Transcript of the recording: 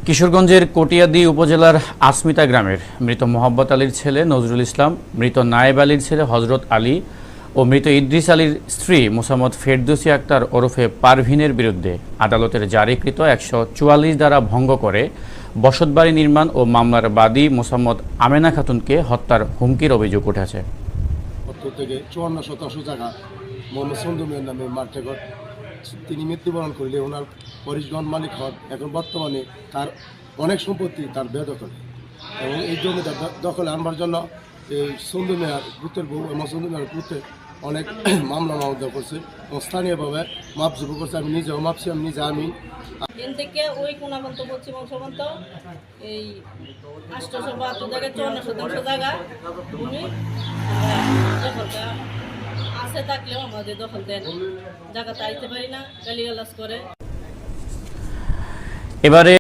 কিশোরগঞ্জের কটিয়াদি উপজেলার আসমিতা গ্রামের মৃত মোহাব্বত আলীর ছেলে নজরুল ইসলাম, মৃত নায়েব আলীর ছেলে হজরত আলী ও মৃত ইদ্রিস আলীর স্ত্রী মোসাম্মদ ফেরদৌসী আক্তার ওরফে পারভিনের বিরুদ্ধে আদালতের জারিকৃত ১৪৪ ধারা ভঙ্গ করে বসতবাড়ি নির্মাণ ও মামলার বাদী মোসাম্মদ আমেনা খাতুনকে হত্যার হুমকির অভিযোগ উঠেছে। থেকে ৫৪% জায়গা মোহাম্মদ সন্দুমের নামে মাঠেঘর তিনি মৃত্যুবরণ করলে ওনার পরিশগঞ্জ মালিক হন। এখন বর্তমানে তার অনেক সম্পত্তি তার বেদখলে এবং এই জমি দখলে আনবার জন্য এই সন্দুমেয়ার পুত্রের বউ এবং সন্দুমেয়ার পুত্রের অনেক মামলা করছে এবং স্থানীয়ভাবে মাপজুপ করছে। আমি নিজেও মাপছি, আমি নিজে আমি থেকে ওই কোনাবন্ত পশ্চিম অংশবন্ত এই ৮৭২ জায়গায় ৫৪% জায়গা উনি দখলটা আছে থাকলেও আমাদের দখল দেন, জায়গাতে আইতে পারি না, গালিগালাজ করে। এবারে